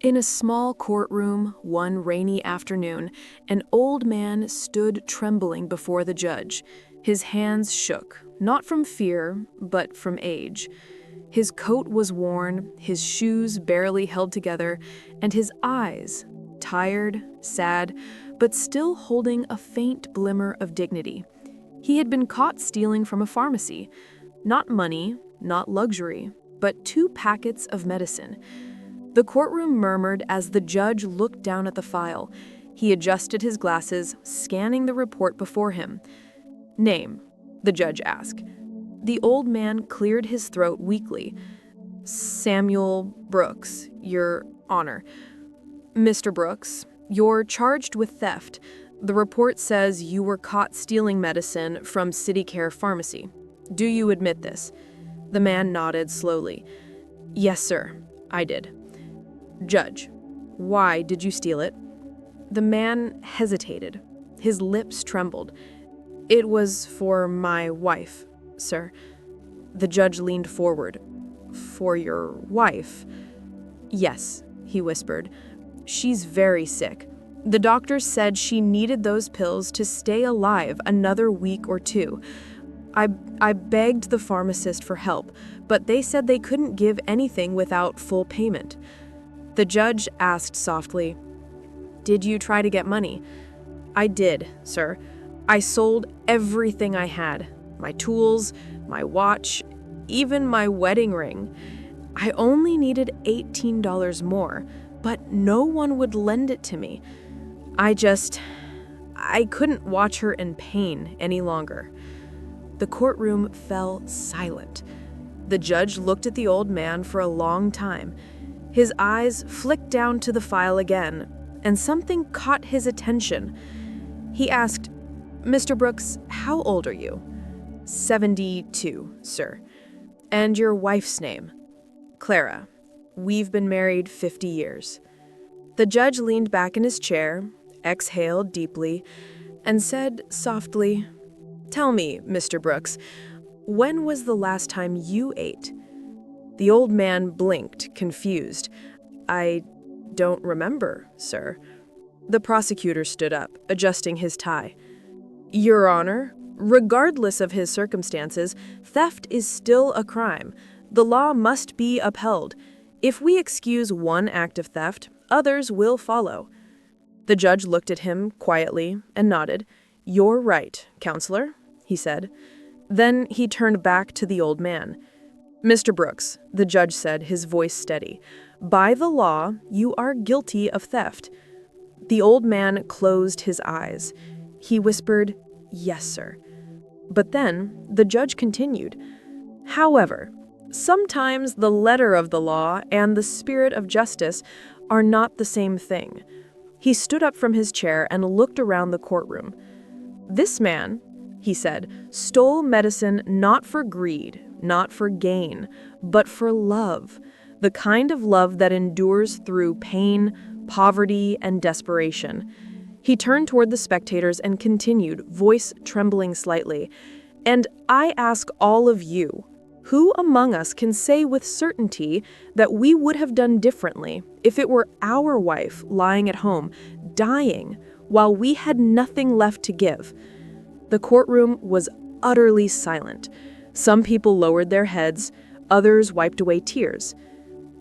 In a small courtroom, one rainy afternoon, an old man stood trembling before the judge. His hands shook, not from fear, but from age. His coat was worn, his shoes barely held together, and his eyes, tired, sad, but still holding a faint glimmer of dignity. He had been caught stealing from a pharmacy. Not money, not luxury, but 2 packets of medicine. The courtroom murmured as the judge looked down at the file. He adjusted his glasses, scanning the report before him. "Name?" the judge asked. The old man cleared his throat weakly. "Samuel Brooks, Your Honor." "Mr. Brooks, you're charged with theft. The report says you were caught stealing medicine from City Care Pharmacy. Do you admit this?" The man nodded slowly. "Yes, sir, I did." "Judge, why did you steal it?" The man hesitated. His lips trembled. "It was for my wife, sir." The judge leaned forward. "For your wife?" "Yes," he whispered. "She's very sick. The doctors said she needed those pills to stay alive another week or 2. I begged the pharmacist for help, but they said they couldn't give anything without full payment." The judge asked softly, "Did you try to get money?" "I did, sir. I sold everything I had. My tools, my watch, even my wedding ring. I only needed $18 more, but no one would lend it to me. I couldn't watch her in pain any longer." The courtroom fell silent. The judge looked at the old man for a long time. His eyes flicked down to the file again, and something caught his attention. He asked, "Mr. Brooks, how old are you?" 72, sir." "And your wife's name?" "Clara. We've been married 50 years." The judge leaned back in his chair, exhaled deeply, and said softly, "Tell me, Mr. Brooks, when was the last time you ate?" The old man blinked, confused. "I don't remember, sir." The prosecutor stood up, adjusting his tie. "Your Honor, regardless of his circumstances, theft is still a crime. The law must be upheld. If we excuse one act of theft, others will follow." The judge looked at him quietly and nodded. "You're right, counselor," he said. Then he turned back to the old man. "Mr. Brooks," the judge said, his voice steady, "by the law, you are guilty of theft." The old man closed his eyes. He whispered, "Yes, sir." But then the judge continued, "However, sometimes the letter of the law and the spirit of justice are not the same thing." He stood up from his chair and looked around the courtroom. "This man," he said, "stole medicine not for greed, not for gain, but for love, the kind of love that endures through pain, poverty, and desperation." He turned toward the spectators and continued, voice trembling slightly, "And I ask all of you, who among us can say with certainty that we would have done differently if it were our wife lying at home, dying, while we had nothing left to give?" The courtroom was utterly silent. Some people lowered their heads, others wiped away tears.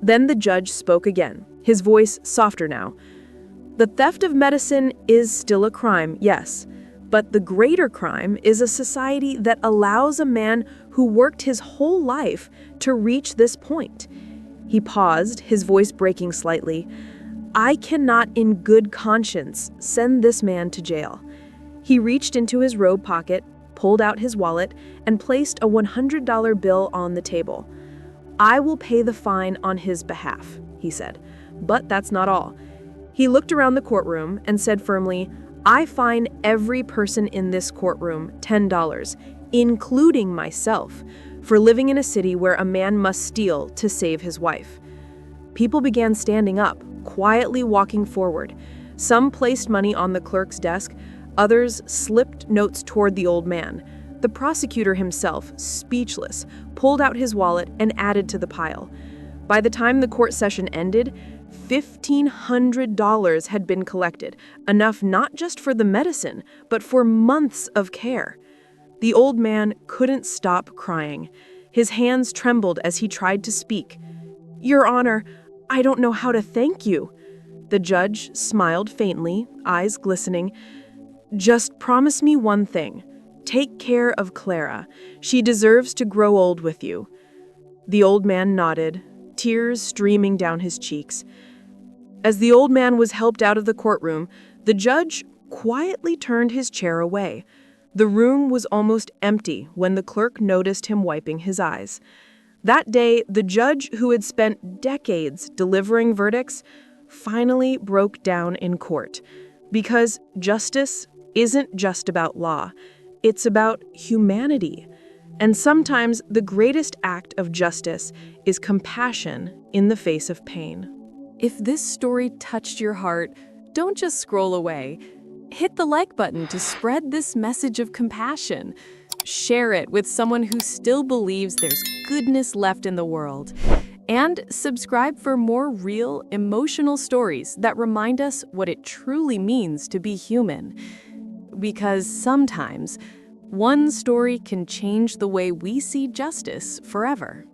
Then the judge spoke again, his voice softer now. "The theft of medicine is still a crime, yes, but the greater crime is a society that allows a man who worked his whole life to reach this point." He paused, his voice breaking slightly. "I cannot in good conscience send this man to jail." He reached into his robe pocket, pulled out his wallet, and placed a $100 bill on the table. "I will pay the fine on his behalf," he said. "But that's not all." He looked around the courtroom and said firmly, "I fine every person in this courtroom $10, including myself, for living in a city where a man must steal to save his wife." People began standing up, quietly walking forward. Some placed money on the clerk's desk, others slipped notes toward the old man. The prosecutor himself, speechless, pulled out his wallet and added to the pile. By the time the court session ended, $1,500 had been collected, enough not just for the medicine, but for months of care. The old man couldn't stop crying. His hands trembled as he tried to speak. "Your Honor, I don't know how to thank you." The judge smiled faintly, eyes glistening. "Just promise me one thing. Take care of Clara. She deserves to grow old with you." The old man nodded, tears streaming down his cheeks. As the old man was helped out of the courtroom, the judge quietly turned his chair away. The room was almost empty when the clerk noticed him wiping his eyes. That day, the judge, who had spent decades delivering verdicts, finally broke down in court. Because justice isn't just about law, it's about humanity. And sometimes the greatest act of justice is compassion in the face of pain. If this story touched your heart, don't just scroll away. Hit the like button to spread this message of compassion. Share it with someone who still believes there's goodness left in the world. And subscribe for more real, emotional stories that remind us what it truly means to be human. Because sometimes, one story can change the way we see justice forever.